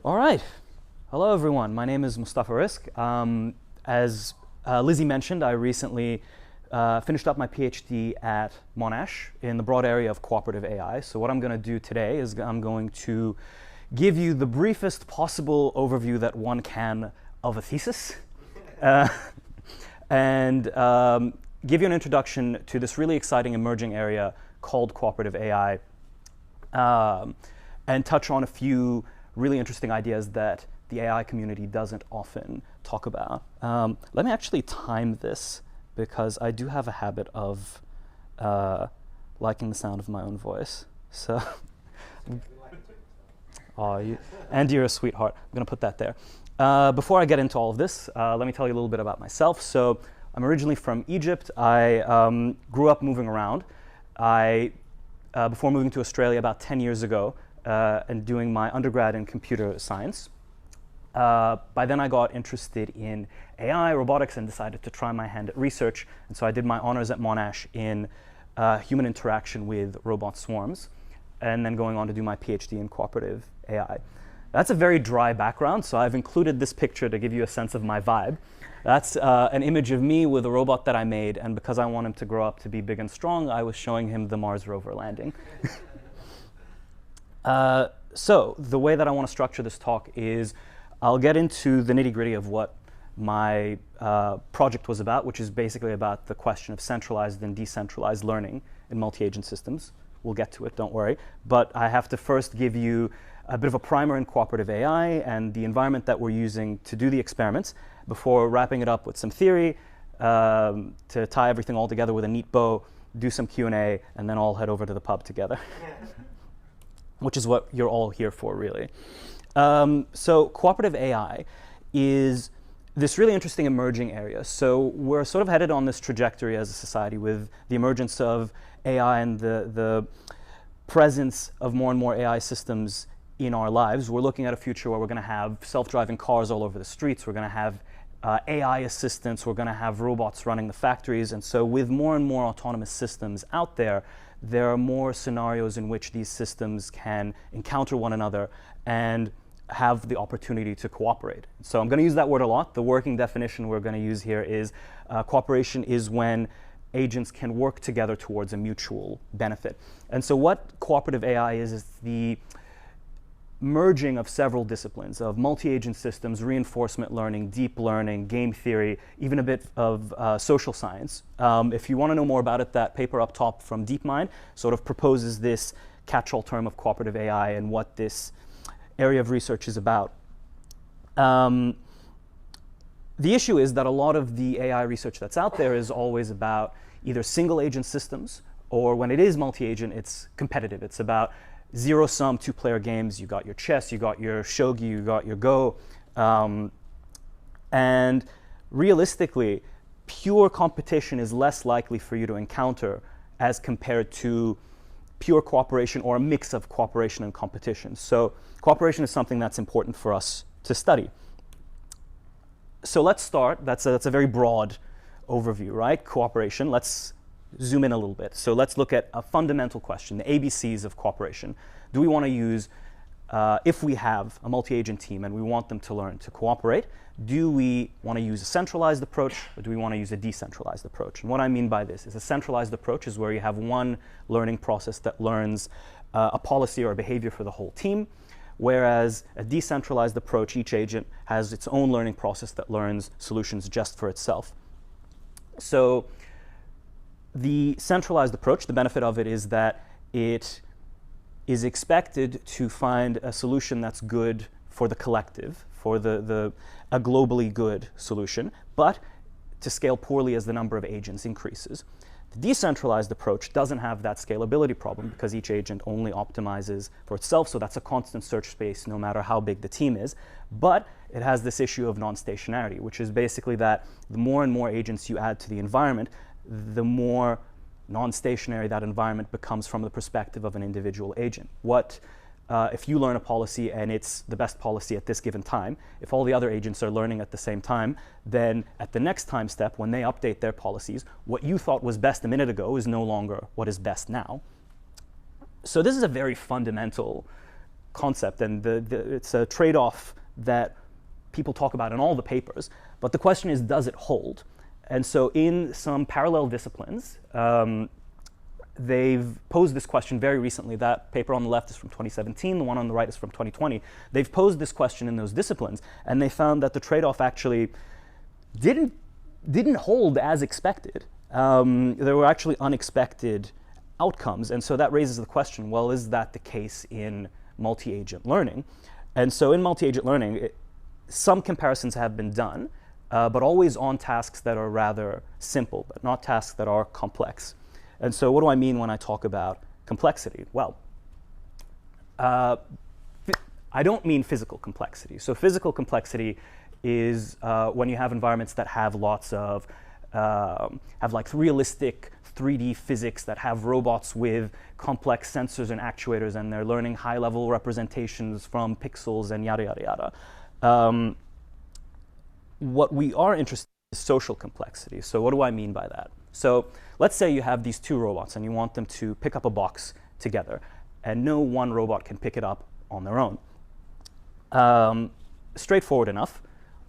All right. Hello, everyone. My name is Mostafa Rizk. As Lizzie mentioned, I recently finished up my PhD at Monash in the broad area of cooperative AI. So what I'm going to do today is I'm going to give you the briefest possible overview that one can of a thesis and give you an introduction to this really exciting emerging area called cooperative AI and touch on a few really interesting ideas that the AI community doesn't often talk about. Let me actually time this because I do have a habit of liking the sound of my own voice. So, and you're a sweetheart. I'm going to put that there. Before I get into all of this, let me tell you a little bit about myself. So, I'm originally from Egypt. I grew up moving around. Before moving to Australia about 10 years ago, and doing my undergrad in computer science. By then I got interested in AI, robotics, and decided to try my hand at research. And so I did my honors at Monash in human interaction with robot swarms, and then going on to do my PhD in cooperative AI. That's a very dry background, so I've included this picture to give you a sense of my vibe. That's an image of me with a robot that I made, and because I want him to grow up to be big and strong, I was showing him the Mars rover landing. So the way that I want to structure this talk is I'll get into the nitty-gritty of what my project was about, which is basically about the question of centralized and decentralized learning in multi-agent systems. We'll get to it, don't worry. But I have to first give you a bit of a primer in cooperative AI and the environment that we're using to do the experiments before wrapping it up with some theory to tie everything all together with a neat bow, do some Q&A, and then all head over to the pub together. Which is what you're all here for, really. So cooperative AI is this really interesting emerging area. So we're sort of headed on this trajectory as a society with the emergence of AI and the presence of more and more AI systems in our lives. We're looking at a future where we're going to have self-driving cars all over the streets. We're going to have AI assistants. We're going to have robots running the factories. And so with more and more autonomous systems out there, there are more scenarios in which these systems can encounter one another and have the opportunity to cooperate. So I'm going to use that word a lot. The working definition we're going to use here is cooperation is when agents can work together towards a mutual benefit. And so what cooperative AI is the merging of several disciplines of multi-agent systems, reinforcement learning, deep learning, game theory, even a bit of social science. If you want to know more about it, that paper up top from DeepMind sort of proposes this catch-all term of cooperative AI and what this area of research is about. The issue is that a lot of the AI research that's out there is always about either single-agent systems, or when it is multi-agent, it's competitive. It's about zero-sum two-player games. You got your chess, you got your shogi, you got your Go. And realistically, pure competition is less likely for you to encounter as compared to pure cooperation or a mix of cooperation and competition. So cooperation is something that's important for us to study. So let's start. That's a very broad overview, right? Cooperation. Let's zoom in a little bit. So let's look at a fundamental question, the ABCs of cooperation. Do we want to use, if we have a multi-agent team and we want them to learn to cooperate, do we want to use a centralized approach or do we want to use a decentralized approach? And what I mean by this is a centralized approach is where you have one learning process that learns a policy or a behavior for the whole team, whereas a decentralized approach, each agent has its own learning process that learns solutions just for itself. So the centralized approach, the benefit of it is that it is expected to find a solution that's good for the collective, for a globally good solution, but to scale poorly as the number of agents increases. The decentralized approach doesn't have that scalability problem because each agent only optimizes for itself, so that's a constant search space no matter how big the team is. But it has this issue of non-stationarity, which is basically that the more and more agents you add to the environment, the more non-stationary that environment becomes from the perspective of an individual agent. If you learn a policy and it's the best policy at this given time, if all the other agents are learning at the same time, then at the next time step, when they update their policies, what you thought was best a minute ago is no longer what is best now. So this is a very fundamental concept, and it's a trade-off that people talk about in all the papers. But the question is, does it hold? And so in some parallel disciplines, they've posed this question very recently. That paper on the left is from 2017. The one on the right is from 2020. They've posed this question in those disciplines, and they found that the trade-off actually didn't hold as expected. There were actually unexpected outcomes. And so that raises the question, well, is that the case in multi-agent learning? And so in multi-agent learning, some comparisons have been done, but always on tasks that are rather simple, but not tasks that are complex. And so what do I mean when I talk about complexity? Well, I don't mean physical complexity. So physical complexity is when you have environments that have lots of, have like realistic 3D physics, that have robots with complex sensors and actuators, and they're learning high-level representations from pixels and yada, yada, yada. What we are interested in is social complexity. So what do I mean by that? So let's say you have these two robots and you want them to pick up a box together, and no one robot can pick it up on their own. Straightforward enough.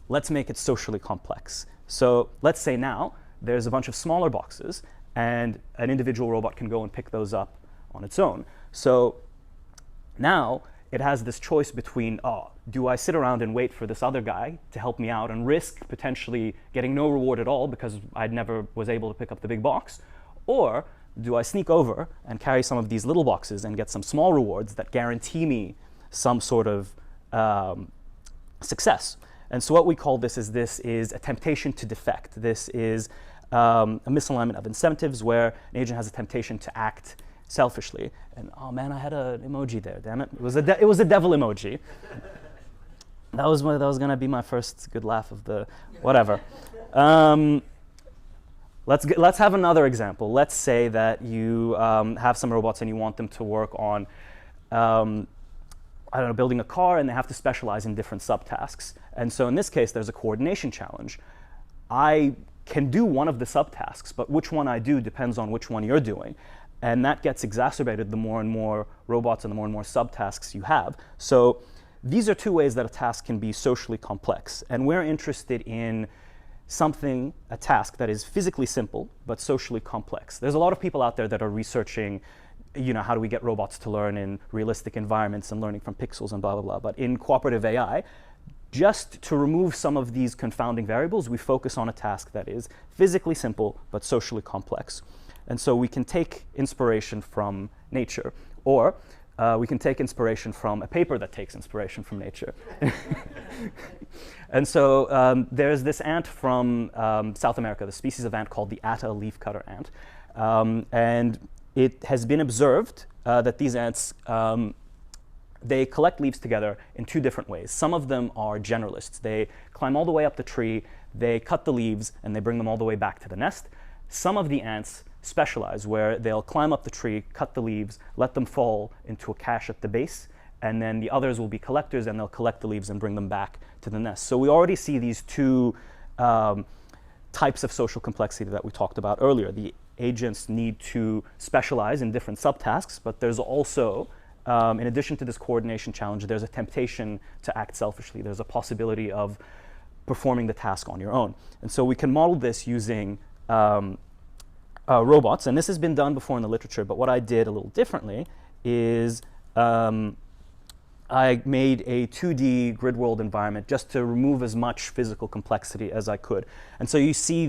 Let's make it socially complex. So let's say now there's a bunch of smaller boxes, and an individual robot can go and pick those up on its own. So now it has this choice between, oh, do I sit around and wait for this other guy to help me out and risk potentially getting no reward at all because I never was able to pick up the big box? Or do I sneak over and carry some of these little boxes and get some small rewards that guarantee me some sort of success? And so what we call this is a temptation to defect. This is a misalignment of incentives where an agent has a temptation to act selfishly. And oh man, I had an emoji there, damn it. It was a devil emoji. That was going to be my first good laugh of the whatever. Let's have another example. Let's say that you have some robots and you want them to work on I don't know, building a car, and they have to specialize in different subtasks. And so in this case, there's a coordination challenge. I can do one of the subtasks, but which one I do depends on which one you're doing. And that gets exacerbated the more and more robots and the more and more subtasks you have. So these are two ways that a task can be socially complex. And we're interested in something, a task that is physically simple, but socially complex. There's a lot of people out there that are researching, you know, how do we get robots to learn in realistic environments and learning from pixels and blah, blah, blah. But in cooperative AI, just to remove some of these confounding variables, we focus on a task that is physically simple, but socially complex. And so we can take inspiration from nature, or we can take inspiration from a paper that takes inspiration from nature. And so there's this ant from South America, the species of ant called the Atta leafcutter ant. And it has been observed that these ants, they collect leaves together in two different ways. Some of them are generalists. They climb all the way up the tree, they cut the leaves, and they bring them all the way back to the nest. Some of the ants specialize, where they'll climb up the tree, cut the leaves, let them fall into a cache at the base, and then the others will be collectors, and they'll collect the leaves and bring them back to the nest. So we already see these two types of social complexity that we talked about earlier. The agents need to specialize in different subtasks, but there's also, in addition to this coordination challenge, there's a temptation to act selfishly. There's a possibility of performing the task on your own. And so we can model this using robots, and this has been done before in the literature, but what I did a little differently is I made a 2D grid world environment just to remove as much physical complexity as I could. And so you see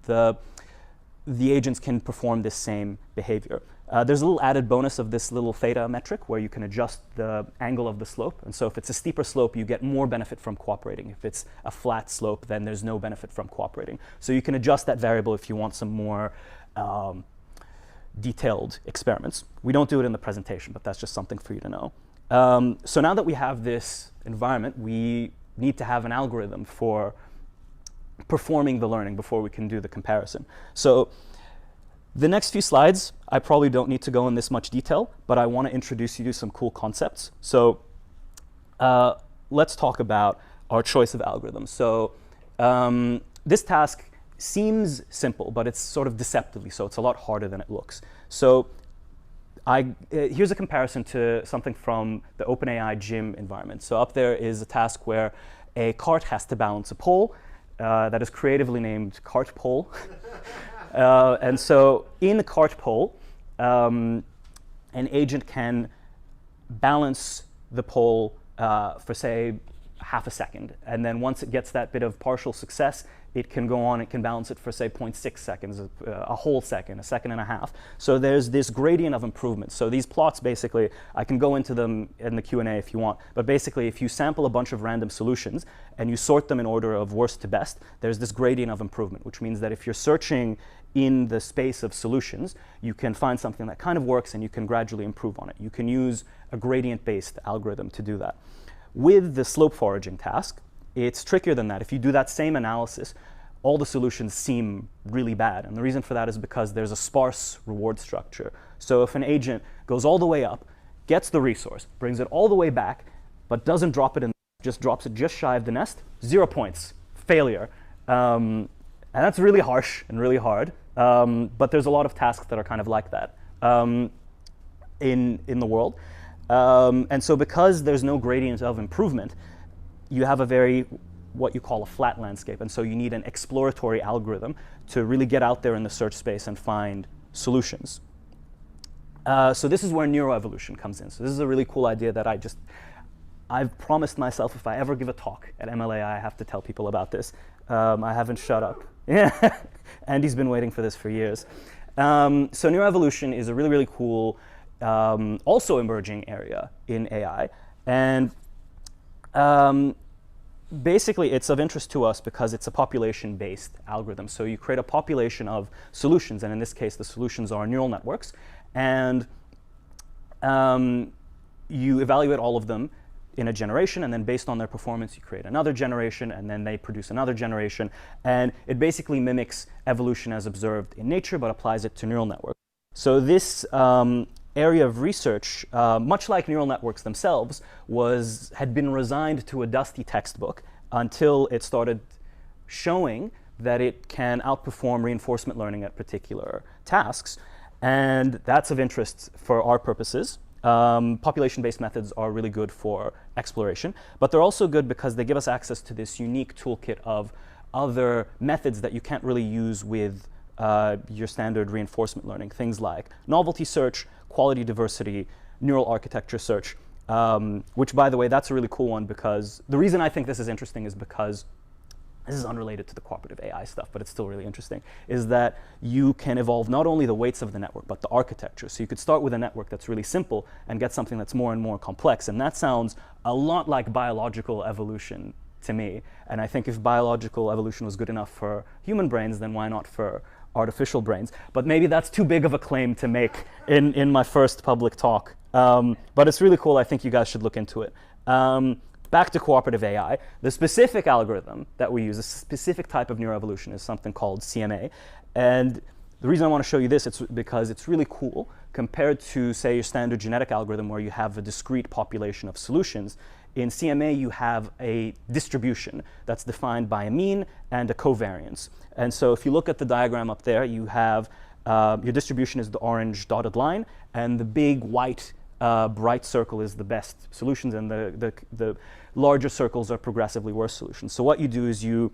the agents can perform this same behavior. There's a little added bonus of this little theta metric where you can adjust the angle of the slope. And so if it's a steeper slope, you get more benefit from cooperating. If it's a flat slope, then there's no benefit from cooperating. So you can adjust that variable if you want some more detailed experiments. We don't do it in the presentation, but that's just something for you to know. So now that we have this environment, we need to have an algorithm for performing the learning before we can do the comparison. So the next few slides, I probably don't need to go in this much detail, but I want to introduce you to some cool concepts. So let's talk about our choice of algorithms. So this task seems simple, but it's sort of deceptively so. It's a lot harder than it looks. So here's a comparison to something from the OpenAI gym environment. So up there is a task where a cart has to balance a pole that is creatively named cart pole. And so in the cart pole, an agent can balance the pole for, say, half a second. And then once it gets that bit of partial success, it can go on, it can balance it for, say, 0.6 seconds, a whole second, a second and a half. So there's this gradient of improvement. So these plots, basically, I can go into them in the Q&A if you want, but basically, if you sample a bunch of random solutions and you sort them in order of worst to best, there's this gradient of improvement, which means that if you're searching in the space of solutions, you can find something that kind of works and you can gradually improve on it. You can use a gradient-based algorithm to do that. With the slope foraging task, it's trickier than that. If you do that same analysis, all the solutions seem really bad. And the reason for that is because there's a sparse reward structure. So if an agent goes all the way up, gets the resource, brings it all the way back, but doesn't drop it in, just drops it just shy of the nest, 0 points, failure. And that's really harsh and really hard. But there's a lot of tasks that are kind of like that in the world. And so because there's no gradient of improvement, you have a very, what you call a flat landscape. And so you need an exploratory algorithm to really get out there in the search space and find solutions. So this is where neuroevolution comes in. So this is a really cool idea that I've promised myself if I ever give a talk at MLAI, I have to tell people about this. I haven't shut up. Yeah. Andy's been waiting for this for years. So neuroevolution is a really, really cool, also emerging area in AI. And basically, it's of interest to us because it's a population-based algorithm. So you create a population of solutions, and in this case, the solutions are neural networks. And you evaluate all of them in a generation, and then based on their performance, you create another generation, and then they produce another generation. And it basically mimics evolution as observed in nature, but applies it to neural networks. So this area of research, much like neural networks themselves, had been resigned to a dusty textbook until it started showing that it can outperform reinforcement learning at particular tasks. And that's of interest for our purposes. Population-based methods are really good for exploration, but they're also good because they give us access to this unique toolkit of other methods that you can't really use with your standard reinforcement learning. Things like novelty search, quality diversity, neural architecture search, which, by the way, that's a really cool one because the reason I think this is interesting is because this is unrelated to the cooperative AI stuff, but it's still really interesting, is that you can evolve not only the weights of the network, but the architecture. So you could start with a network that's really simple and get something that's more and more complex. And that sounds a lot like biological evolution to me. And I think if biological evolution was good enough for human brains, then why not for artificial brains? But maybe that's too big of a claim to make in my first public talk. But it's really cool. I think you guys should look into it. Back to cooperative AI, the specific algorithm that we use, a specific type of neuroevolution, is something called CMA. And the reason I want to show you this is because it's really cool compared to, say, your standard genetic algorithm where you have a discrete population of solutions. In CMA, you have a distribution that's defined by a mean and a covariance. And so if you look at the diagram up there, you have your distribution is the orange dotted line, and the big white bright circle is the best solutions, and the larger circles are progressively worse solutions. So what you do is you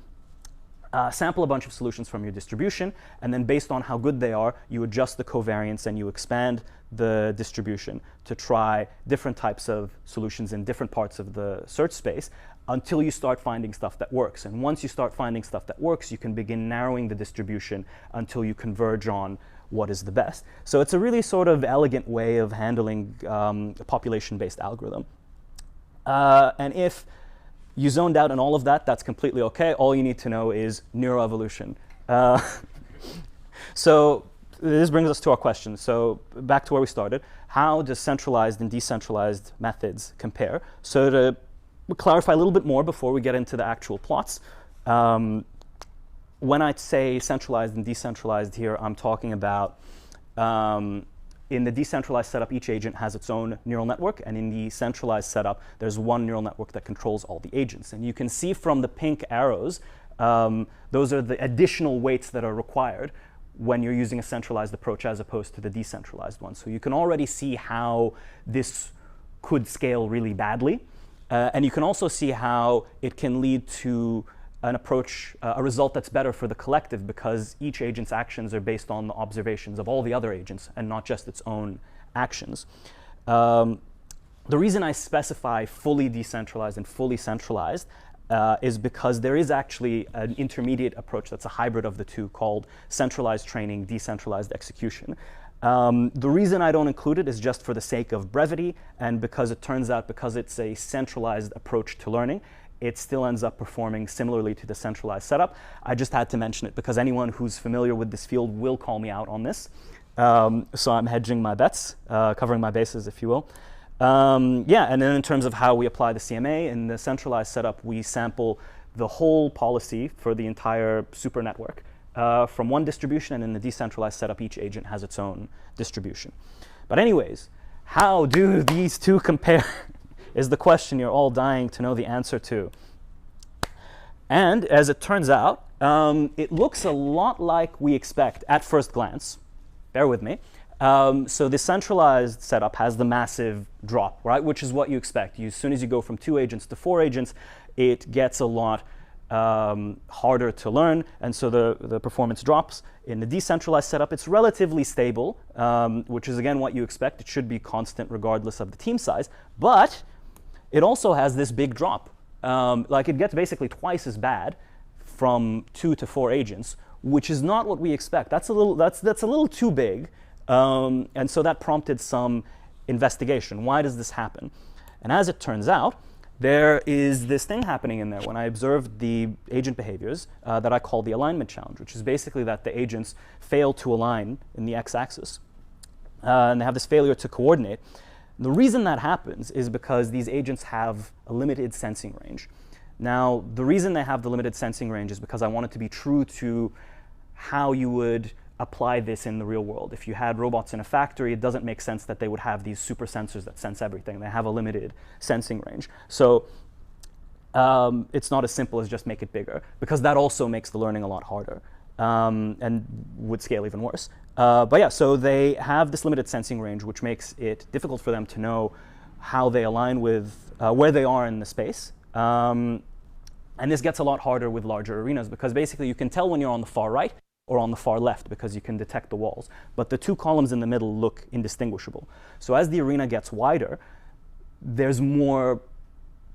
sample a bunch of solutions from your distribution, and then based on how good they are, you adjust the covariance and you expand the distribution to try different types of solutions in different parts of the search space until you start finding stuff that works. And once you start finding stuff that works, you can begin narrowing the distribution until you converge on what is the best. So it's a really sort of elegant way of handling a population-based algorithm. And if you zoned out on all of that, that's completely OK. All you need to know is neuroevolution. So this brings us to our question. So back to where we started. How does centralized and decentralized methods compare? So to clarify a little bit more before we get into the actual plots, when I say centralized and decentralized here, I'm talking about in the decentralized setup, each agent has its own neural network, and in the centralized setup, there's one neural network that controls all the agents. And you can see from the pink arrows, those are the additional weights that are required. when you're using a centralized approach as opposed to the decentralized one. So you can already see how this could scale really badly. And you can also see how it can lead to an approach, a result that's better for the collective, because each agent's actions are based on the observations of all the other agents and not just its own actions. The reason I specify fully decentralized and fully centralized is because there is actually an intermediate approach that's a hybrid of the two called centralized training, decentralized execution. The reason I don't include it is just for the sake of brevity, and because it turns out, because it's a centralized approach to learning, it still ends up performing similarly to the centralized setup. I just had to mention it because anyone who's familiar with this field will call me out on this. So I'm hedging my bets, covering my bases, if you will. Yeah, and then in terms of how we apply the CMA, in the centralized setup, we sample the whole policy for the entire super network from one distribution, and in the decentralized setup, each agent has its own distribution. But anyways, how do these two compare is the question you're all dying to know the answer to. And as it turns out, it looks a lot like we expect at first glance. Bear with me. So the centralized setup has the massive drop, right? Which is what you expect. As soon as you go from 2 agents to 4 agents, it gets a lot harder to learn, and so the performance drops. In the decentralized setup, it's relatively stable, which is again what you expect. It should be constant regardless of the team size, but it also has this big drop. Like it gets basically twice as bad from 2 to 4 agents, which is not what we expect. That's a little too big. And so that prompted some investigation. Why does this happen? And as it turns out, there is this thing happening in there when I observed the agent behaviors that I call the alignment challenge, which is basically that the agents fail to align in the x-axis. And they have this failure to coordinate. The reason that happens is because these agents have a limited sensing range. Now, the reason they have the limited sensing range is because I want it to be true to how you would apply this in the real world. If you had robots in a factory, it doesn't make sense that they would have these super sensors that sense everything. They have a limited sensing range. So it's not as simple as just make it bigger, because that also makes the learning a lot harder and would scale even worse. But yeah, so they have this limited sensing range, which makes it difficult for them to know how they align with where they are in the space. And this gets a lot harder with larger arenas, because basically you can tell when you're on the far right or on the far left because you can detect the walls. But the 2 columns in the middle look indistinguishable. So as the arena gets wider, there's more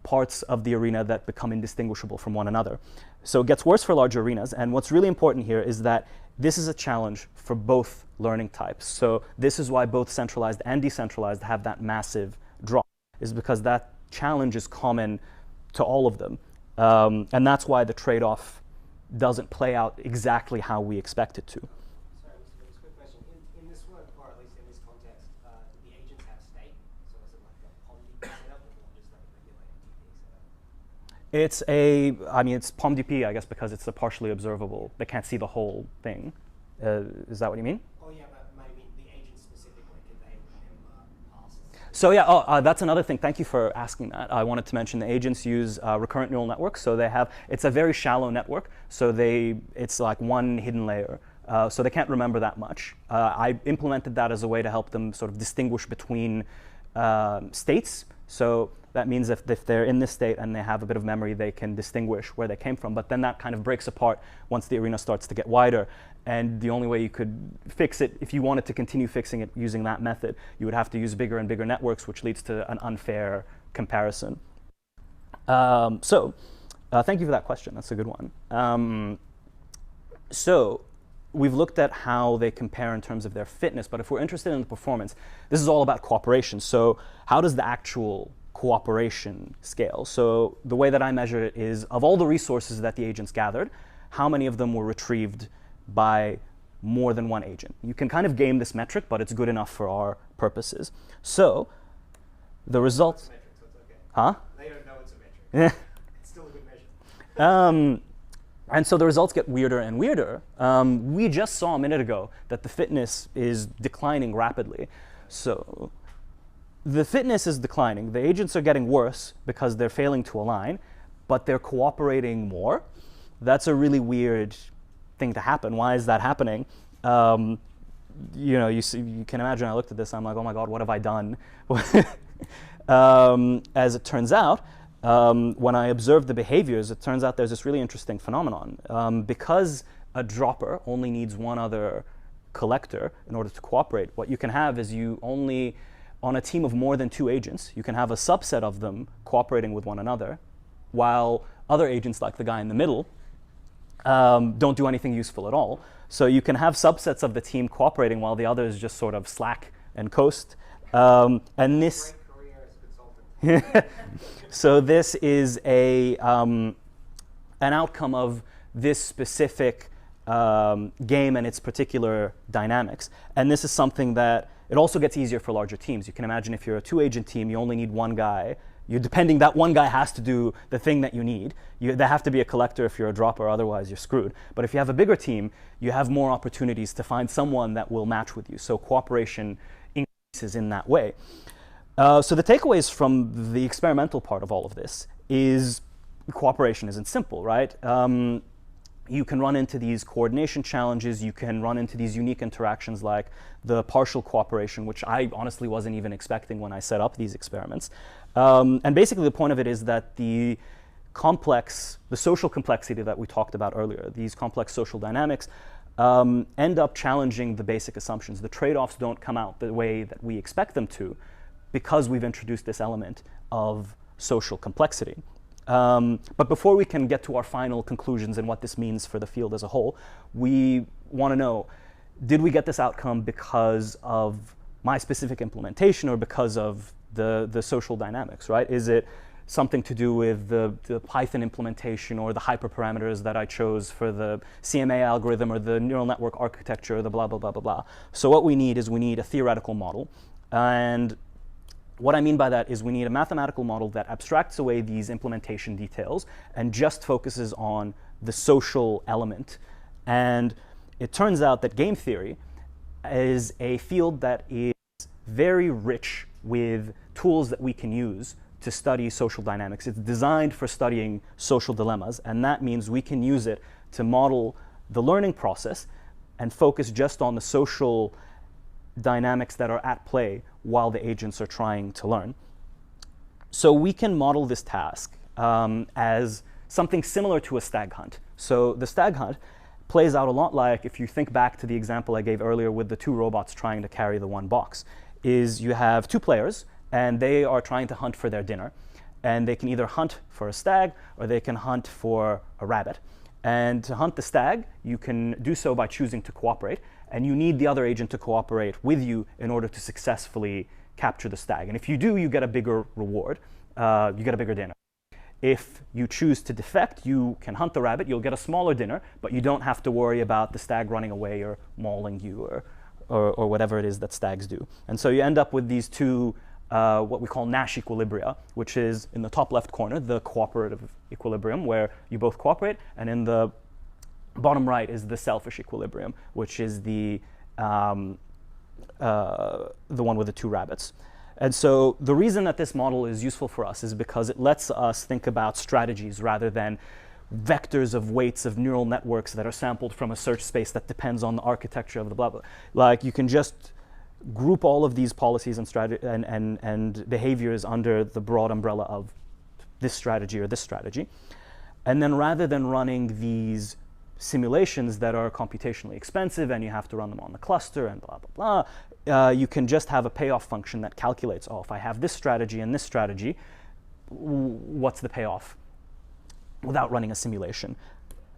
parts of the arena that become indistinguishable from one another. So it gets worse for large arenas. And what's really important here is that this is a challenge for both learning types. So this is why both centralized and decentralized have that massive drop, is because that challenge is common to all of them. And that's why the trade-off doesn't play out exactly how we expect it to. Sorry, just a quick question. In this work, or at least in this context, do the agents have state? So is it like a POMDP setup, or just like a regular MTP setup? It's it's POMDP, I guess, because it's a partially observable. They can't see the whole thing. Is that what you mean? Oh yeah, but maybe the agents specifically, can they remember past? So yeah, that's another thing. Thank you for asking that. I wanted to mention the agents use recurrent neural networks. So it's a very shallow network. So it's like one hidden layer. So they can't remember that much. I implemented that as a way to help them sort of distinguish between states. So that means if they're in this state and they have a bit of memory, they can distinguish where they came from. But then that kind of breaks apart once the arena starts to get wider. And the only way you could fix it, if you wanted to continue fixing it using that method, you would have to use bigger and bigger networks, which leads to an unfair comparison. Thank you for that question. That's a good one. So we've looked at how they compare in terms of their fitness, but if we're interested in the performance, this is all about cooperation. So how does the actual cooperation scale? So the way that I measure it is, of all the resources that the agents gathered, how many of them were retrieved by more than one agent? You can kind of game this metric, but it's good enough for our purposes. So the results... It's a metric, so it's okay. Huh? They don't know it's a metric. It's still a good measure. And so the results get weirder and weirder. We just saw a minute ago that the fitness is declining rapidly. So the fitness is declining. The agents are getting worse because they're failing to align, but they're cooperating more. That's a really weird thing to happen. Why is that happening? You can imagine I looked at this, I'm like, oh my God, what have I done? As it turns out, when I observed the behaviors, it turns out there's this really interesting phenomenon. Because a dropper only needs one other collector in order to cooperate, what you can have is on a team of more than 2 agents, you can have a subset of them cooperating with one another, while other agents, like the guy in the middle, don't do anything useful at all. So you can have subsets of the team cooperating while the others just sort of slack and coast. And this, Great career as a consultant. so this is an outcome of this specific game and its particular dynamics. And this is something that it also gets easier for larger teams. You can imagine if you're a 2-agent team, you only need one guy. That one guy has to do the thing that you need. There have to be a collector if you're a dropper, otherwise you're screwed. But if you have a bigger team, you have more opportunities to find someone that will match with you. So cooperation increases in that way. So the takeaways from the experimental part of all of this is cooperation isn't simple, right? You can run into these coordination challenges. You can run into these unique interactions like the partial cooperation, which I honestly wasn't even expecting when I set up these experiments. And basically the point of it is that the social complexity that we talked about earlier, these complex social dynamics, end up challenging the basic assumptions. The trade-offs don't come out the way that we expect them to because we've introduced this element of social complexity. But before we can get to our final conclusions and what this means for the field as a whole, we want to know, did we get this outcome because of my specific implementation or because of the social dynamics, right? Is it something to do with the Python implementation or the hyperparameters that I chose for the CMA algorithm or the neural network architecture or the blah, blah, blah, blah, blah. So what we need is a theoretical model. And what I mean by that is we need a mathematical model that abstracts away these implementation details and just focuses on the social element. And it turns out that game theory is a field that is very rich with tools that we can use to study social dynamics. It's designed for studying social dilemmas, and that means we can use it to model the learning process and focus just on the social dynamics that are at play while the agents are trying to learn. So we can model this task as something similar to a stag hunt. So the stag hunt plays out a lot like, if you think back to the example I gave earlier with the 2 robots trying to carry the 1 box, is you have 2 players and they are trying to hunt for their dinner. And they can either hunt for a stag or they can hunt for a rabbit. And to hunt the stag, you can do so by choosing to cooperate. And you need the other agent to cooperate with you in order to successfully capture the stag. And if you do, you get a bigger reward. You get a bigger dinner. If you choose to defect, you can hunt the rabbit. You'll get a smaller dinner, but you don't have to worry about the stag running away or mauling you or whatever it is that stags do. And so you end up with these 2 what we call Nash equilibria, which is in the top left corner, the cooperative equilibrium, where you both cooperate, and in the bottom right is the selfish equilibrium, which is the one with the 2 rabbits. And so the reason that this model is useful for us is because it lets us think about strategies rather than vectors of weights of neural networks that are sampled from a search space that depends on the architecture of the blah, blah. Like, you can just group all of these policies and behaviors under the broad umbrella of this strategy or this strategy. And then rather than running these simulations that are computationally expensive and you have to run them on the cluster and blah, blah, blah, you can just have a payoff function that calculates, oh, if I have this strategy and this strategy, what's the payoff without running a simulation?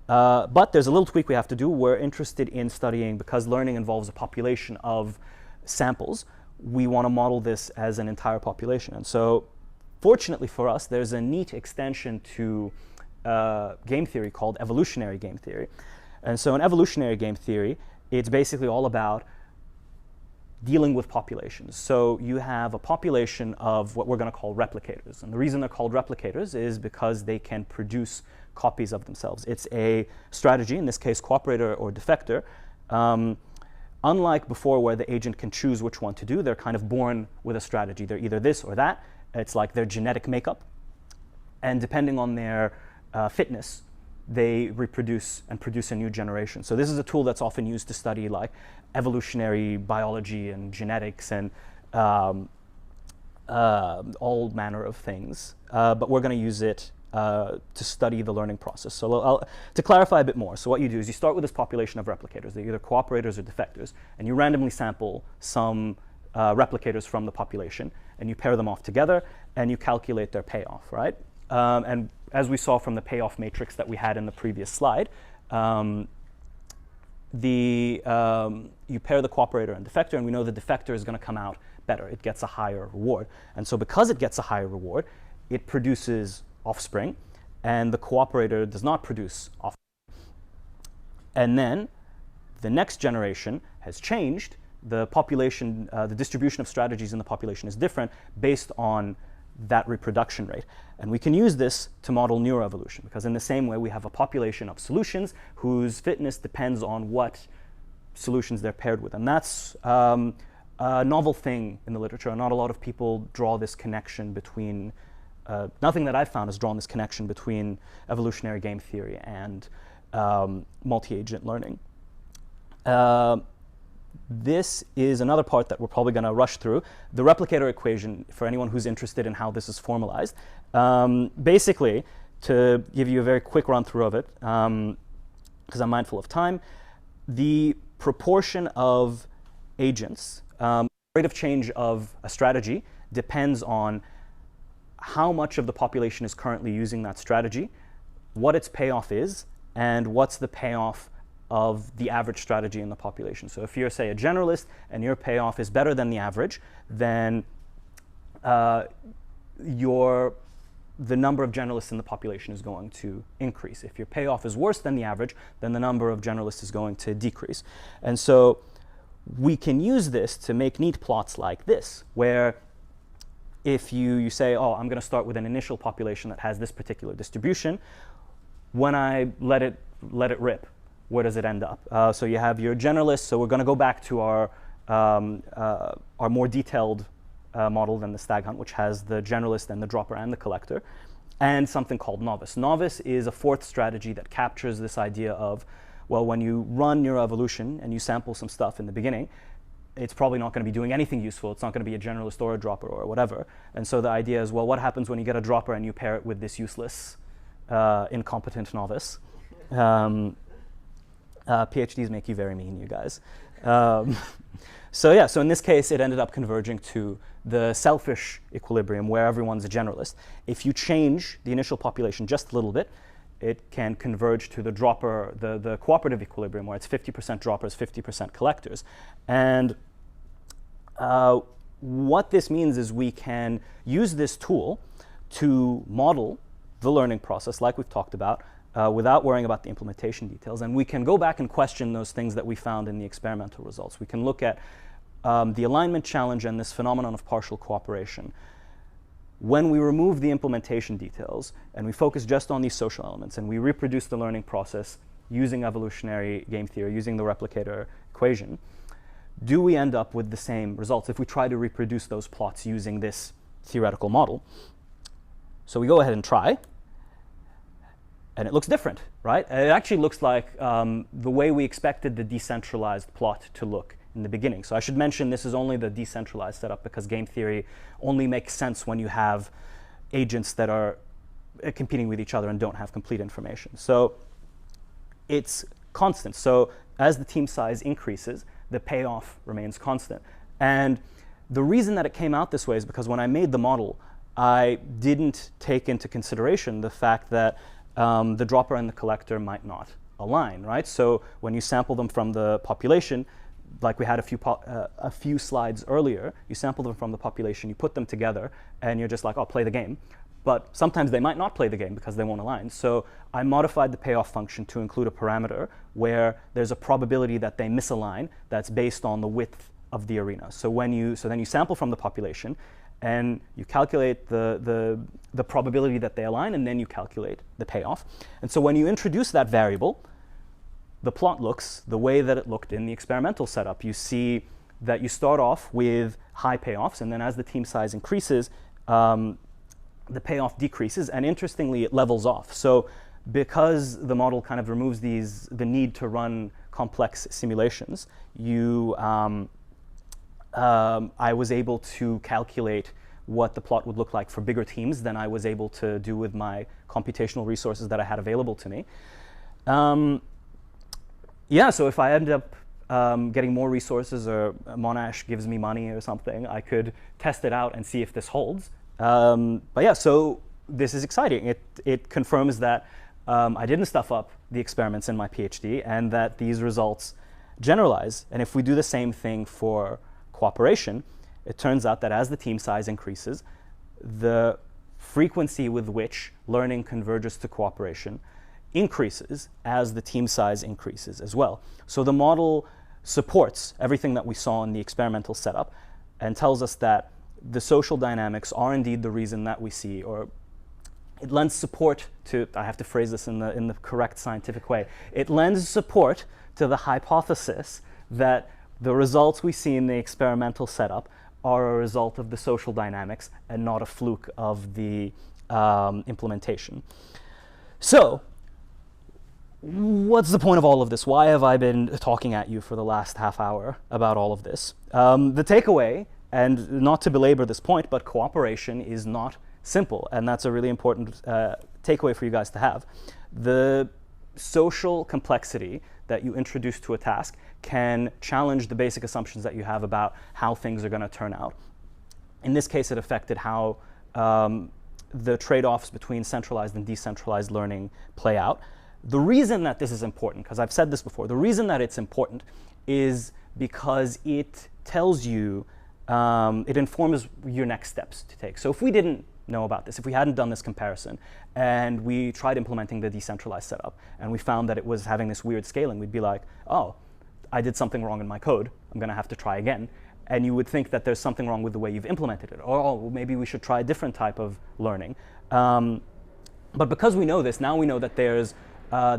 But there's a little tweak we have to do. We're interested in studying, because learning involves a population of samples, we want to model this as an entire population. And so fortunately for us, there's a neat extension to game theory called evolutionary game theory. And so in evolutionary game theory, it's basically all about dealing with populations. So you have a population of what we're going to call replicators. And the reason they're called replicators is because they can produce copies of themselves. It's a strategy, in this case cooperator or defector. Unlike before, where the agent can choose which one to do, they're kind of born with a strategy. They're either this or that. It's like their genetic makeup. And depending on their fitness, they reproduce and produce a new generation. So this is a tool that's often used to study like evolutionary biology and genetics and all manner of things. But we're going to use it to study the learning process. So to clarify a bit more, so what you do is you start with this population of replicators. They're either cooperators or defectors, and you randomly sample some replicators from the population, and you pair them off together, and you calculate their payoff, right? And as we saw from the payoff matrix that we had in the previous slide, you pair the cooperator and defector, and we know the defector is going to come out better. It gets a higher reward. And so because it gets a higher reward, it produces offspring, and the cooperator does not produce offspring. And then the next generation has changed. The population, the distribution of strategies in the population is different based on that reproduction rate. And we can use this to model neuroevolution, because in the same way we have a population of solutions whose fitness depends on what solutions they're paired with. And that's a novel thing in the literature. Not a lot of people draw this connection between, nothing that I've found has drawn this connection between evolutionary game theory and multi-agent learning. This is another part that we're probably going to rush through. The replicator equation, for anyone who's interested in how this is formalized. Basically, to give you a very quick run through of it, because I'm mindful of time, the proportion of agents, rate of change of a strategy depends on how much of the population is currently using that strategy, what its payoff is, and what's the payoff of the average strategy in the population. So if you're, say, a generalist and your payoff is better than the average, then the number of generalists in the population is going to increase. If your payoff is worse than the average, then the number of generalists is going to decrease. And so we can use this to make neat plots like this, where if you say, oh, I'm going to start with an initial population that has this particular distribution, when I let it rip, where does it end up? So you have your generalists. So we're going to go back to our more detailed model than the stag hunt, which has the generalist and the dropper and the collector, and something called novice. Novice is a fourth strategy that captures this idea of, well, when you run neuroevolution and you sample some stuff in the beginning, it's probably not going to be doing anything useful. It's not going to be a generalist or a dropper or whatever. And so the idea is, well, what happens when you get a dropper and you pair it with this useless, incompetent novice? PhDs make you very mean, you guys. So yeah, so in this case, it ended up converging to the selfish equilibrium where everyone's a generalist. If you change the initial population just a little bit, it can converge to the dropper, the cooperative equilibrium, where it's 50% droppers, 50% collectors. And what this means is we can use this tool to model the learning process, like we've talked about, without worrying about the implementation details. And we can go back and question those things that we found in the experimental results. We can look at the alignment challenge and this phenomenon of partial cooperation. When we remove the implementation details and we focus just on these social elements and we reproduce the learning process using evolutionary game theory, using the replicator equation, do we end up with the same results if we try to reproduce those plots using this theoretical model? So we go ahead and try. And it looks different, right? It actually looks like the way we expected the decentralized plot to look in the beginning. So I should mention this is only the decentralized setup, because game theory only makes sense when you have agents that are competing with each other and don't have complete information. So it's constant. So as the team size increases, the payoff remains constant. And the reason that it came out this way is because when I made the model, I didn't take into consideration the fact that the dropper and the collector might not align, right? So when you sample them from the population, like we had a few slides earlier, you sample them from the population, you put them together, and you're just like, oh, play the game. But sometimes they might not play the game because they won't align. So I modified the payoff function to include a parameter where there's a probability that they misalign that's based on the width of the arena. So then you sample from the population, and you calculate the probability that they align, and then you calculate the payoff. And so when you introduce that variable, the plot looks the way that it looked in the experimental setup. You see that you start off with high payoffs, and then as the team size increases, the payoff decreases, and interestingly, it levels off. So because the model kind of removes the need to run complex simulations, I was able to calculate what the plot would look like for bigger teams than I was able to do with my computational resources that I had available to me. Yeah, so if I end up getting more resources, or Monash gives me money or something, I could test it out and see if this holds. But yeah, so this is exciting. It confirms that I didn't stuff up the experiments in my PhD and that these results generalize. And if we do the same thing for cooperation, it turns out that as the team size increases, the frequency with which learning converges to cooperation increases as the team size increases as well. So the model supports everything that we saw in the experimental setup and tells us that the social dynamics are indeed the reason that we see, or it lends support to, I have to phrase this in the correct scientific way, it lends support to the hypothesis that the results we see in the experimental setup are a result of the social dynamics and not a fluke of the implementation. So, what's the point of all of this? Why have I been talking at you for the last half hour about all of this? The takeaway, and not to belabor this point, but cooperation is not simple, and that's a really important takeaway for you guys to have. The social complexity that you introduce to a task can challenge the basic assumptions that you have about how things are going to turn out. In this case, it affected how the trade-offs between centralized and decentralized learning play out. The reason that this is important, because I've said this before, the reason that it's important is because it tells you, it informs your next steps to take. So if we didn't know about this, if we hadn't done this comparison and we tried implementing the decentralized setup and we found that it was having this weird scaling, we'd be like, oh, I did something wrong in my code, I'm going to have to try again. And you would think that there's something wrong with the way you've implemented it, or oh, maybe we should try a different type of learning. But because we know this, now we know that there's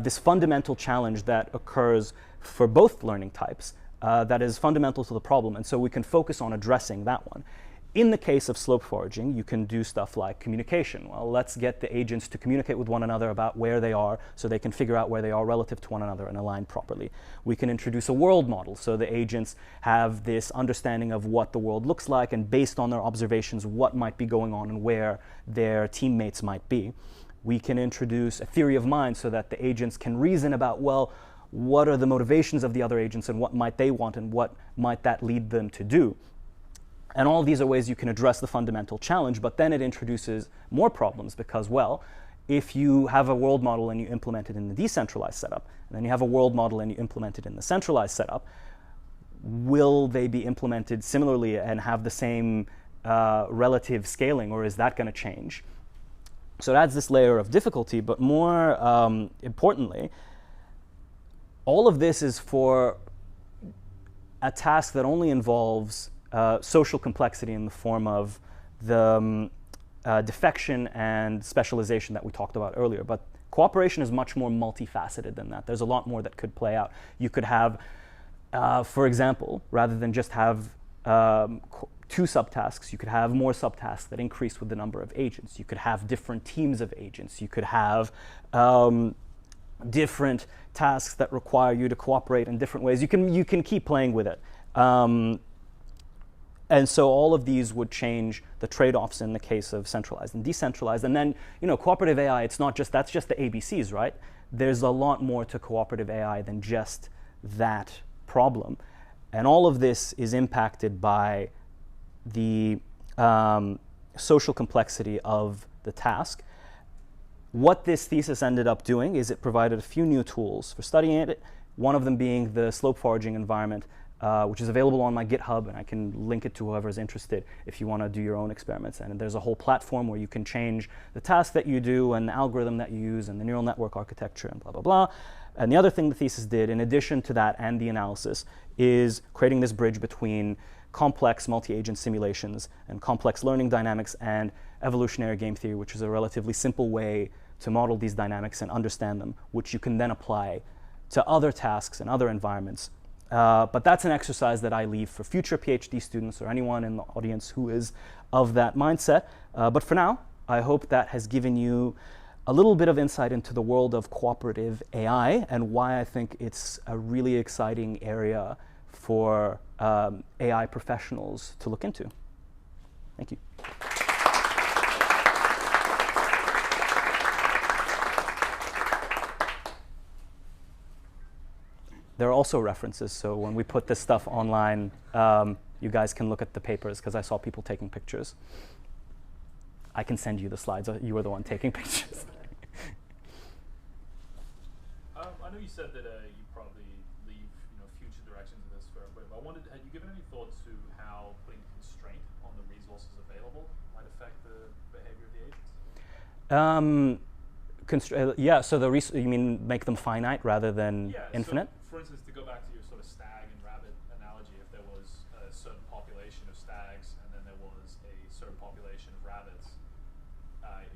this fundamental challenge that occurs for both learning types that is fundamental to the problem, and so we can focus on addressing that one. In the case of slope foraging, you can do stuff like communication. Well, let's get the agents to communicate with one another about where they are so they can figure out where they are relative to one another and align properly. We can introduce a world model so the agents have this understanding of what the world looks like, and based on their observations, what might be going on and where their teammates might be. We can introduce a theory of mind so that the agents can reason about, well, what are the motivations of the other agents and what might they want and what might that lead them to do. And all of these are ways you can address the fundamental challenge, but then it introduces more problems because, well, if you have a world model and you implement it in the decentralized setup, and then you have a world model and you implement it in the centralized setup, will they be implemented similarly and have the same relative scaling, or is that going to change? So it adds this layer of difficulty, but more importantly, all of this is for a task that only involves social complexity in the form of the defection and specialization that we talked about earlier. But cooperation is much more multifaceted than that. There's a lot more that could play out. You could have, for example, rather than just have two subtasks, you could have more subtasks that increase with the number of agents. You could have different teams of agents. You could have different tasks that require you to cooperate in different ways. You can keep playing with it. And so all of these would change the trade-offs in the case of centralized and decentralized. And then, cooperative AI, that's just the ABCs, right? There's a lot more to cooperative AI than just that problem. And all of this is impacted by the social complexity of the task. What this thesis ended up doing is it provided a few new tools for studying it, one of them being the slope foraging environment, which is available on my GitHub, and I can link it to whoever is interested if you want to do your own experiments. And there's a whole platform where you can change the task that you do and the algorithm that you use and the neural network architecture and blah, blah, blah. And the other thing the thesis did, in addition to that and the analysis, is creating this bridge between complex multi-agent simulations and complex learning dynamics and evolutionary game theory, which is a relatively simple way to model these dynamics and understand them, which you can then apply to other tasks and other environments. But that's an exercise that I leave for future PhD students or anyone in the audience who is of that mindset. But for now, I hope that has given you a little bit of insight into the world of cooperative AI and why I think it's a really exciting area for AI professionals to look into. Thank you. There are also references, so when we put this stuff online, you guys can look at the papers, because I saw people taking pictures. I can send you the slides. You were the one taking pictures. I know you said that you probably leave future directions of this for everybody, but I wondered, had you given any thought to how putting constraint on the resources available might affect the behavior of the agents? Yeah, so you mean make them finite rather than infinite? So, for instance, to go back to your sort of stag and rabbit analogy, if there was a certain population of stags and then there was a certain population of rabbits,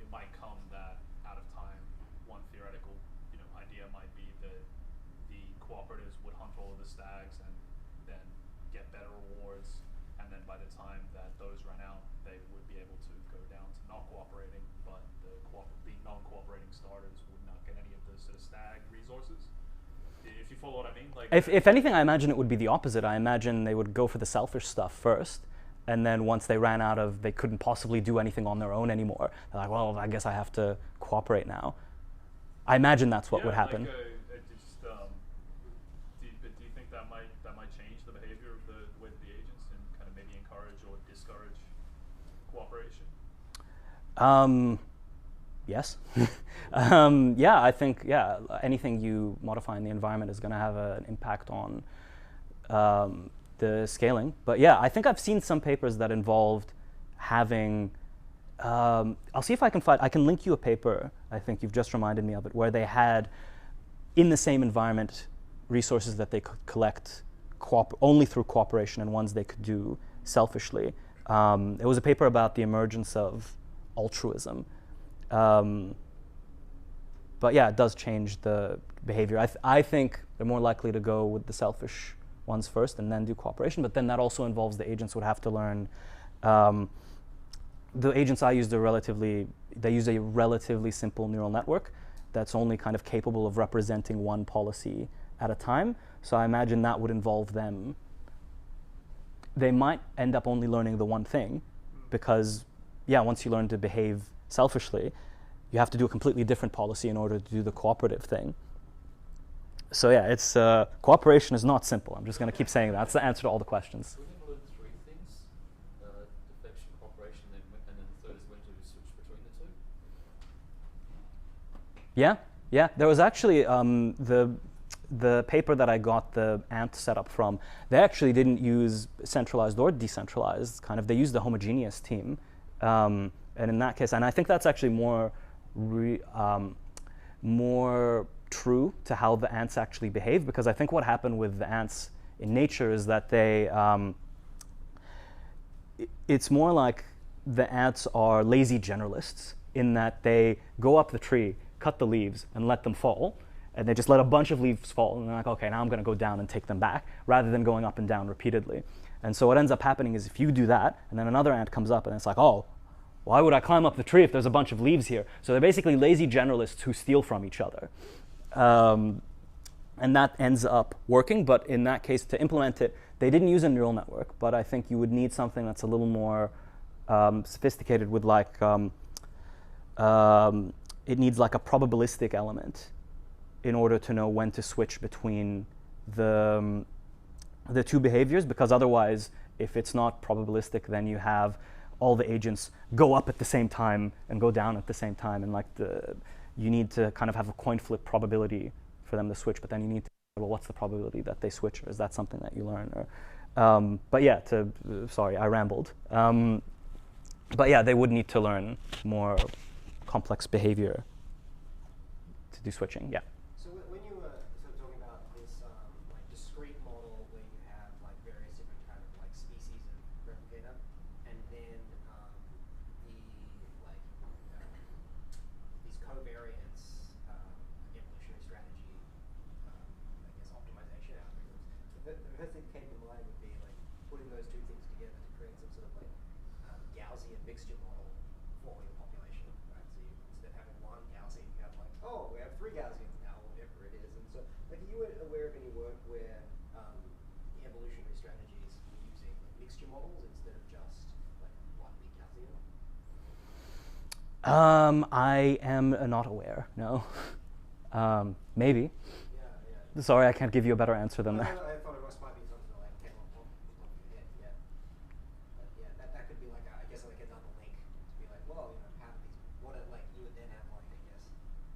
it might come that out of time, one theoretical idea might be that the cooperatives would hunt all of the stags and then get better rewards, and then by the time that those run out, they would be able to go down to not cooperating, but the non-cooperating starters would not get any of the sort of stag resources. If you follow what I mean? Like, if anything, I imagine it would be the opposite. I imagine they would go for the selfish stuff first, and then once they ran out of, they couldn't possibly do anything on their own anymore, they're like, well, I guess I have to cooperate now. I imagine that's what would happen. Like, do you think that might change the behavior of the way that the agents and kind of maybe encourage or discourage cooperation? Yes. Yeah, I think, anything you modify in the environment is going to have an impact on the scaling. But yeah, I think I've seen some papers that involved having, I'll see if I can find, I can link you a paper, I think you've just reminded me of it, where they had, in the same environment, resources that they could collect only through cooperation and ones they could do selfishly. It was a paper about the emergence of altruism. But yeah, it does change the behavior. I think they're more likely to go with the selfish ones first and then do cooperation, but then that also involves the agents would have to learn. The agents I used they use a relatively simple neural network that's only kind of capable of representing one policy at a time. So I imagine that would involve them. They might end up only learning the one thing because, yeah, once you learn to behave selfishly, you have to do a completely different policy in order to do the cooperative thing. So yeah, it's cooperation is not simple. I'm just going to keep saying that. That's the answer to all the questions. We can learn three things: deflection, cooperation, and then the third is when to switch between the two. Yeah. There was actually the paper that I got the ant setup from. They actually didn't use centralized or decentralized. They used a homogeneous team. And in that case, and I think that's actually more true to how the ants actually behave, because I think what happened with the ants in nature is that it's more like the ants are lazy generalists in that they go up the tree, cut the leaves, and let them fall. And they just let a bunch of leaves fall, and they're like, okay, now I'm going to go down and take them back, rather than going up and down repeatedly. And so what ends up happening is if you do that, and then another ant comes up, and it's like, oh, why would I climb up the tree if there's a bunch of leaves here? So they're basically lazy generalists who steal from each other. And that ends up working, but in that case, to implement it, they didn't use a neural network, but I think you would need something that's a little more sophisticated with it needs like a probabilistic element in order to know when to switch between the two behaviors, because otherwise, if it's not probabilistic, then you have all the agents go up at the same time and go down at the same time, and you need to kind of have a coin flip probability for them to switch, but then you need to, well, what's the probability that they switch, or is that something that you learn? But yeah, sorry, I rambled. But yeah, they would need to learn more complex behavior to do switching, yeah. So when you were sort of talking about this discrete model where you have various different kind of species of replicator, and then these covariance evolutionary strategy, I guess optimization algorithms. So the first thing that came to mind would be putting those two things together to create some sort of Gaussian mixture model for your population, right? So instead of having one Gaussian mixture models instead of just like one big Gaussian? I am not aware. No. Maybe. Yeah. Sorry, I can't give you a better answer than that. No, I thought it might be something that like came off the top of your head. Yeah. But yeah, that could be like I guess like another link to be like, well, you know, how do these? What are, like you would then have like I guess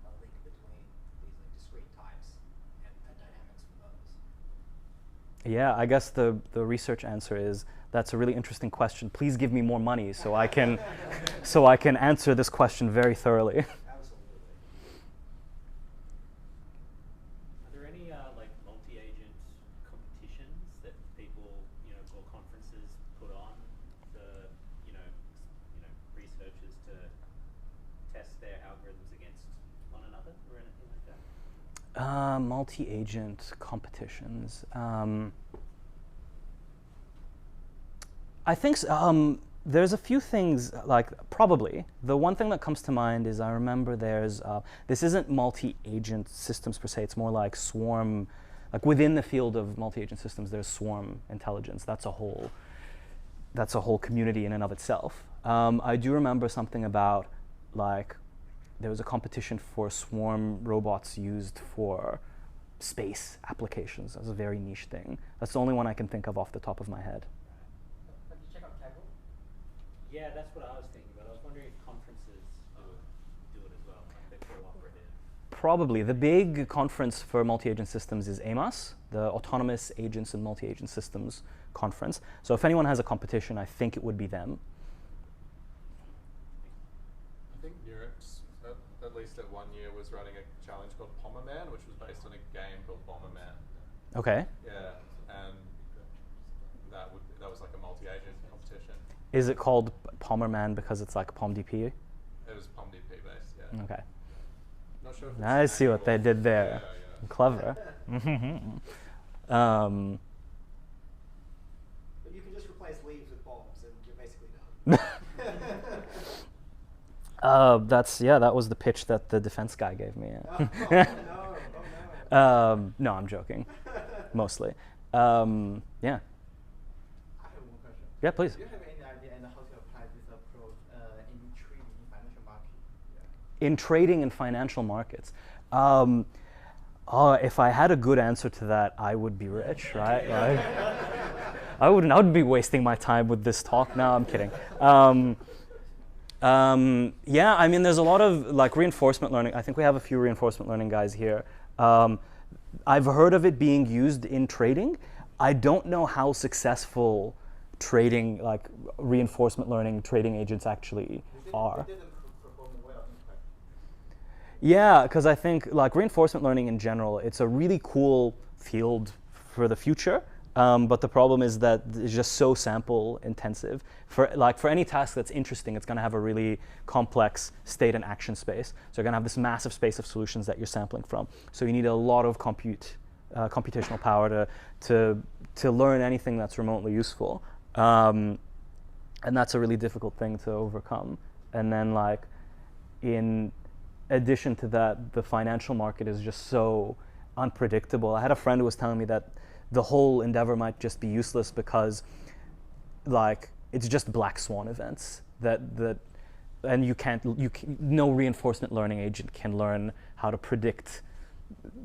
a link between these like discrete types and dynamics for those. Yeah, I guess the research answer is that's a really interesting question. Please give me more money so I can answer this question very thoroughly. Absolutely. Are there any like multi-agent competitions that people, or conferences put on for, researchers to test their algorithms against one another or anything like that? Multi-agent competitions. I think there's a few things, like probably. The one thing that comes to mind is I remember there's, this isn't multi-agent systems per se, it's more like swarm, like within the field of multi-agent systems there's swarm intelligence. That's a whole community in and of itself. I do remember something about like there was a competition for swarm robots used for space applications. That's a very niche thing. That's the only one I can think of off the top of my head. Have you checked out Kaggle? Yeah, that's what I was thinking, but I was wondering if conferences do it as well, like the cooperative. Probably. The big conference for multi-agent systems is AMAS, the Autonomous Agents and Multi-Agent Systems Conference. So if anyone has a competition, I think it would be them. I think Nurex, at least at one year, was running a challenge called Bomberman, which was based on a game called Bomberman. Okay. Yeah, and that was like a multi-agent competition. Is it called Palmerman because it's like POMDP? It was POMDP based, yeah. Okay. Not sure if it's I see what they did there. Yeah. Clever. But you can just replace leaves with bombs and you're basically done. That was the pitch that the defense guy gave me. Yeah. Oh no. No, I'm joking. Mostly. Yeah. I have one question. Yeah, please. Do you have any idea on how to apply this approach in trading in financial markets? Yeah. In trading and financial markets. If I had a good answer to that, I would be rich, right? Like, I wouldn't be wasting my time with this talk. No, I'm kidding. Yeah, I mean, there's a lot of like reinforcement learning. I think we have a few reinforcement learning guys here. I've heard of it being used in trading. I don't know how successful trading, like reinforcement learning trading agents actually are. They didn't perform well, in fact. Yeah, because I think like reinforcement learning in general, it's a really cool field for the future. But the problem is that it's just so sample intensive. For any task that's interesting, it's going to have a really complex state and action space. So you're going to have this massive space of solutions that you're sampling from. So you need a lot of computational power to learn anything that's remotely useful. And that's a really difficult thing to overcome. And then like in addition to that, the financial market is just so unpredictable. I had a friend who was telling me that the whole endeavor might just be useless because like it's just black swan events and no reinforcement learning agent can learn how to predict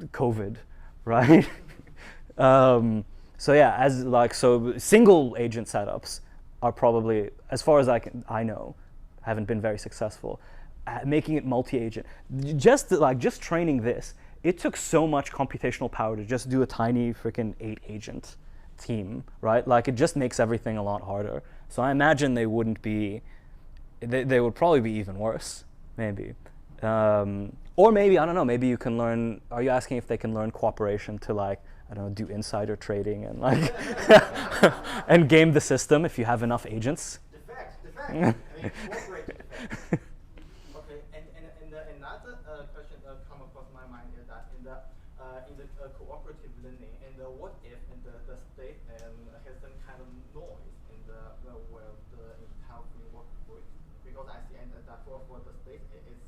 COVID, right? So yeah, single agent setups are probably, as far as I know, haven't been very successful. Making it multi-agent, just training this, it took so much computational power to just do a tiny freaking 8-agent team, right? Like it just makes everything a lot harder. So I imagine they wouldn't be, they would probably be even worse, maybe. Or maybe, I don't know, maybe you can learn, are you asking if they can learn cooperation to like, I don't know, do insider trading and like, and game the system if you have enough agents? Defect. I mean, cooperate to defect. Okay, and another question come across my mind is that in the cooperative learning, and what if the state has some kind of noise in the entire framework breaks? Because I see that for the state it is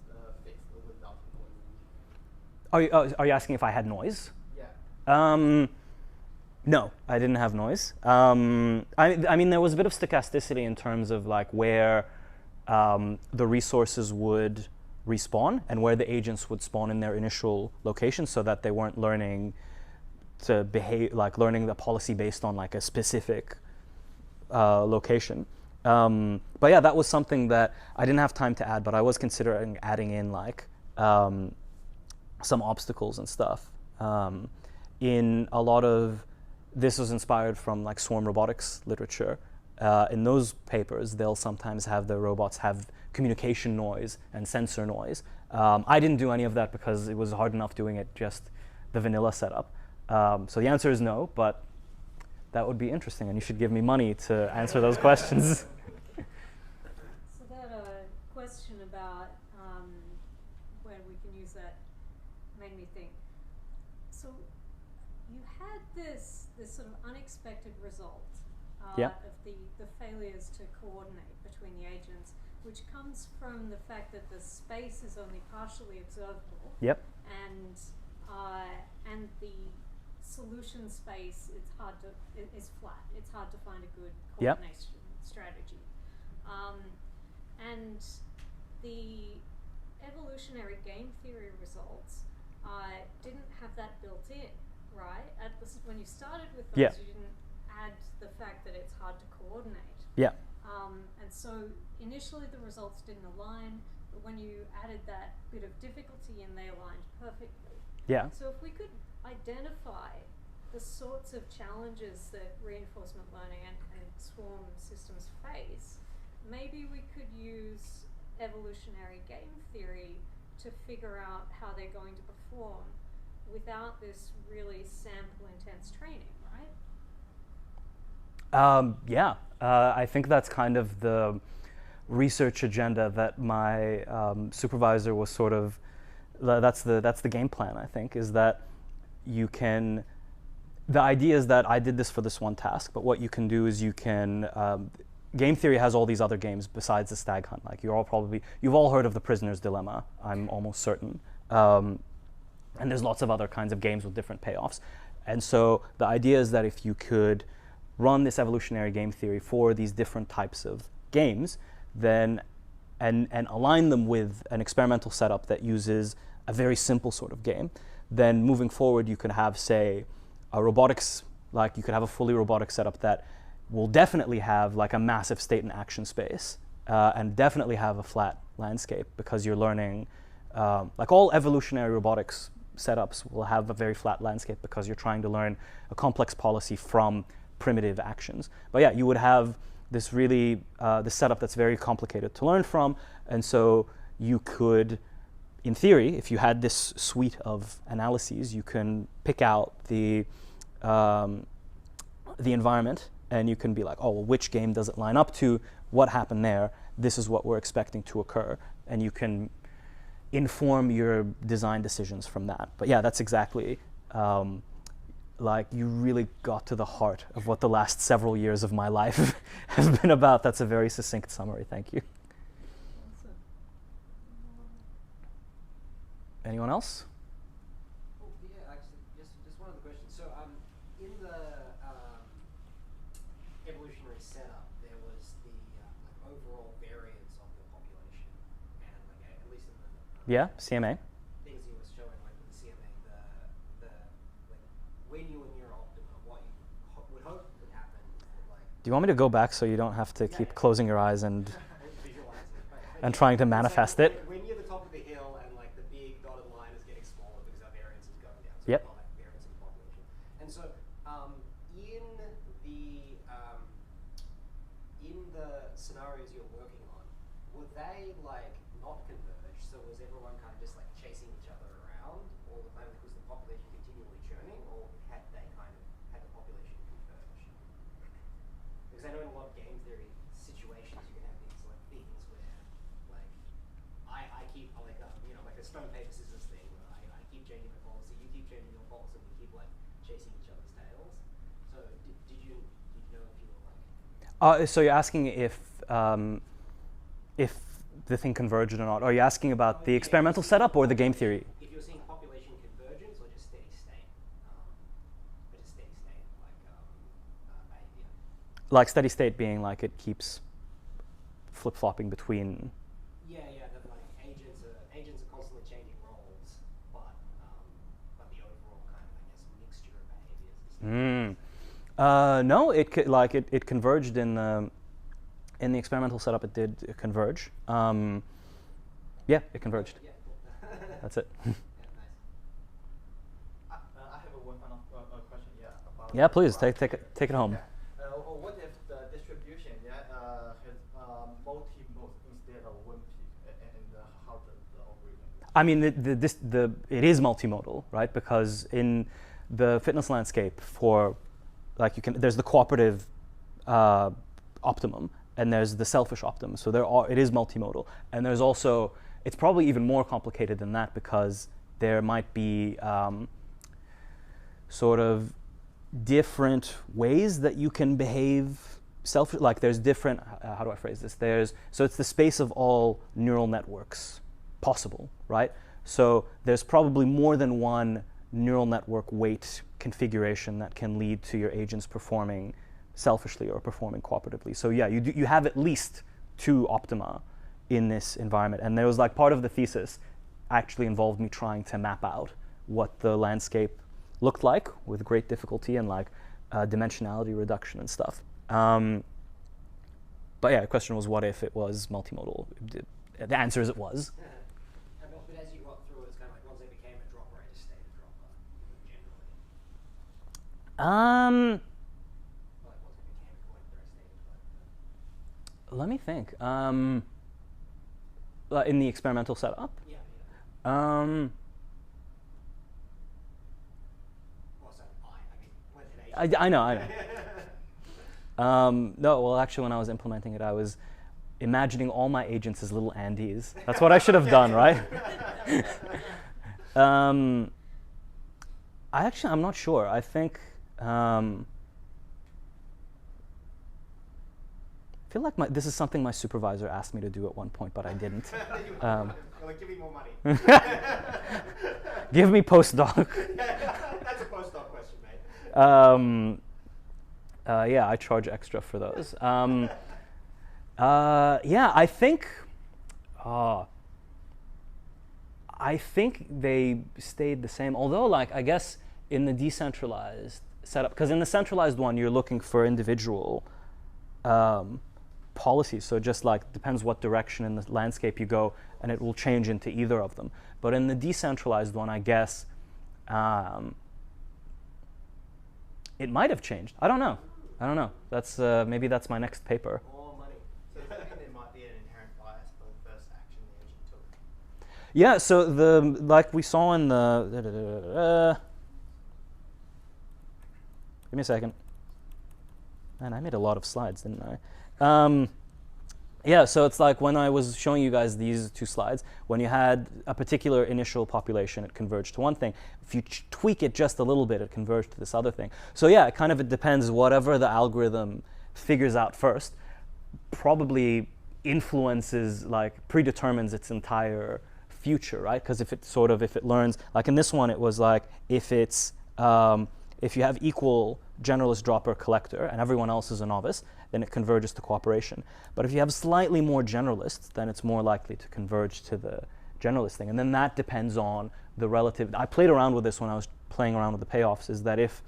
fixed without noise. Are you asking if I had noise? Yeah. No, I didn't have noise. I mean, there was a bit of stochasticity in terms of like where the resources would respawn and where the agents would spawn in their initial location, so that they weren't learning to behave, like learning the policy based on like a specific location. But yeah, that was something that I didn't have time to add, but I was considering adding in like some obstacles and stuff. In a lot of, this was inspired from like swarm robotics literature. In those papers, they'll sometimes have the robots have communication noise and sensor noise. I didn't do any of that because it was hard enough doing it just the vanilla setup. So the answer is no, but that would be interesting, and you should give me money to answer those questions. So that question about when we can use that made me think. So you had this sort of unexpected result Yeah. of the failures to coordinate between the agents, which comes from the fact that the space is only partially observable. Yep. And the solution space is flat. It's hard to find a good Yep. coordination strategy. And the evolutionary game theory results didn't have that built in, right? When you started with those, Yeah. you didn't add the fact that it's hard to coordinate. Yeah. And so initially the results didn't align, but when you added that bit of difficulty in, they aligned perfectly. Yeah. So if we could identify the sorts of challenges that reinforcement learning and swarm systems face, maybe we could use evolutionary game theory to figure out how they're going to perform without this really sample-intense training, right? Yeah, I think that's kind of the research agenda that my supervisor was sort of, that's the game plan, I think, is that you can, the idea is that I did this for this one task, but what you can do is you can, game theory has all these other games besides the stag hunt. Like you've all heard of the prisoner's dilemma, I'm almost certain. And there's lots of other kinds of games with different payoffs. And so the idea is that if you could run this evolutionary game theory for these different types of games, then and align them with an experimental setup that uses a very simple sort of game, then moving forward you could have, say, a robotics, like you could have a fully robotic setup that will definitely have like a massive state and action space, and definitely have a flat landscape, because you're learning, like all evolutionary robotics setups will have a very flat landscape because you're trying to learn a complex policy from primitive actions. But yeah, you would have this really, this setup that's very complicated to learn from, and so you could, in theory, if you had this suite of analyses, you can pick out the environment, and you can be like, oh, well, which game does it line up to? What happened there? This is what we're expecting to occur, and you can inform your design decisions from that. But yeah, that's exactly, like you really got to the heart of what the last several years of my life have been about. That's a very succinct summary, thank you. Awesome. Anyone else? Oh, yeah, actually, just one other question. So, in the evolutionary setup, there was the like overall variance of the population, and like at least in the Yeah, CMA. things you were showing, like with the CMA, the like when you were near optima, what you would hope would happen is that like Do you want me to go back so you don't have to keep closing your eyes and visualize it, right? and trying to So manifest it? when you're at the top of the hill and like the big dotted line is getting smaller because our variance is going down, so Yep. we've got like variance in the population. And so in the scenarios you're working on, were they like not converged? So was everyone kind of just like chasing each other around all the time because the population continually churning, or had they kind of had the population converge? Because I know in a lot of game theory situations you can have these like things where like I keep like like a stone paper scissors thing where I keep changing my policy, you keep changing your policy, and we keep like chasing each other's tails. So did you know if you were like So you're asking if the thing converged or not? Are you asking about the experimental setup or the game theory? if you're seeing population convergence or just steady state, like Like steady state being like it keeps flip-flopping between. Yeah, that like agents are constantly changing roles, but the overall kind of, I guess, mixture of behaviors is No, it converged in the experimental setup. It did converge. Yeah, it converged. Yeah, cool. That's it. Yeah, nice. I have one final question. Yeah. About Yeah, please the take it home. Yeah. What if the distribution has multi-modes instead of one peak, and how the algorithm? I mean, it is multimodal, right? Because in the fitness landscape, there's the cooperative optimum, and there's the selfish optimum. So it is multimodal, and there's also, it's probably even more complicated than that because there might be sort of different ways that you can behave like there's different, how do I phrase this? So it's the space of all neural networks possible, right? So there's probably more than one neural network weight configuration that can lead to your agents performing selfishly or performing cooperatively. So yeah, you have at least two optima in this environment. And there was like part of the thesis actually involved me trying to map out what the landscape looked like with great difficulty and like dimensionality reduction and stuff. But yeah, the question was, what if it was multimodal? The answer is it was. But as you got through, it's kind of like once they became a dropper, it just stayed a dropper, generally. Like once it became a collector, it stayed a collector. Let me think. In the experimental setup? Yeah. Um, Well, so I mean, when did I know. No, well, actually, when I was implementing it, I was imagining all my agents as little Andes. That's what I should have done, right? I'm not sure. I think, I feel like this is something my supervisor asked me to do at one point, but I didn't. Like, give me more money. Give me postdoc. That's a postdoc question, mate. Yeah, I charge extra for those. Yeah, I think they stayed the same. Although, like, I guess in the decentralized setup, because in the centralized one, you're looking for individual policies. So it just like depends what direction in the landscape you go, and it will change into either of them. But in the decentralized one, I guess it might have changed. I don't know. That's maybe that's my next paper. More money. So does that mean there might be an inherent bias for the first action the agent took? Yeah, so like we saw in the give me a second. Man, I made a lot of slides, didn't I? Yeah, so it's like when I was showing you guys these two slides, when you had a particular initial population, it converged to one thing. If you tweak it just a little bit, it converged to this other thing. So yeah, it depends. Whatever the algorithm figures out first probably influences, like predetermines its entire future, right? Because if it learns, like in this one, it was like if you have equal generalist, dropper, collector, and everyone else is a novice, then it converges to cooperation. But if you have slightly more generalists, then it's more likely to converge to the generalist thing. And then that depends on the relative. I played around with this when I was playing around with the payoffs, is that if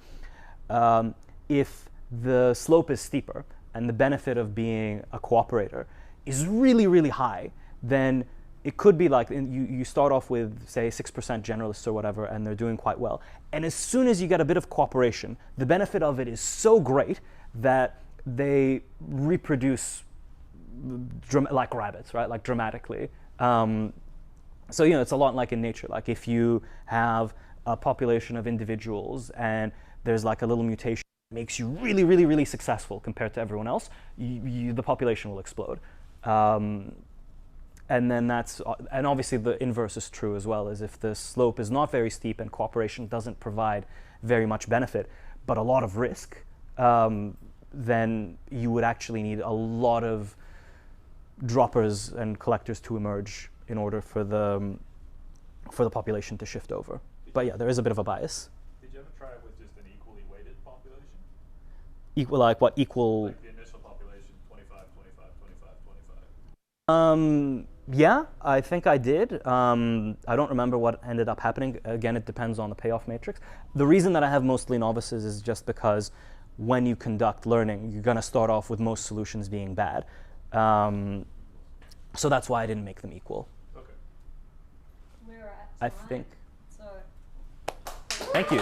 the slope is steeper and the benefit of being a cooperator is really, really high, then it could be like you start off with, say, 6% generalists or whatever, and they're doing quite well. And as soon as you get a bit of cooperation, the benefit of it is so great that they reproduce like rabbits, right? Like dramatically. So, it's a lot like in nature. Like if you have a population of individuals and there's like a little mutation that makes you really, really, really successful compared to everyone else, the population will explode. And then and obviously the inverse is true as well, is if the slope is not very steep and cooperation doesn't provide very much benefit, but a lot of risk, then you would actually need a lot of droppers and collectors to emerge in order for the population to shift over. But yeah, there is a bit of a bias. Did you ever try it with just an equally weighted population? Equal, like what, equal? Like the initial population, 25, 25, 25, 25. Yeah, I think I did. I don't remember what ended up happening. Again, it depends on the payoff matrix. The reason that I have mostly novices is just because when you conduct learning, you're going to start off with most solutions being bad. So that's why I didn't make them equal. Okay. We're at I time. think. So. Thank you.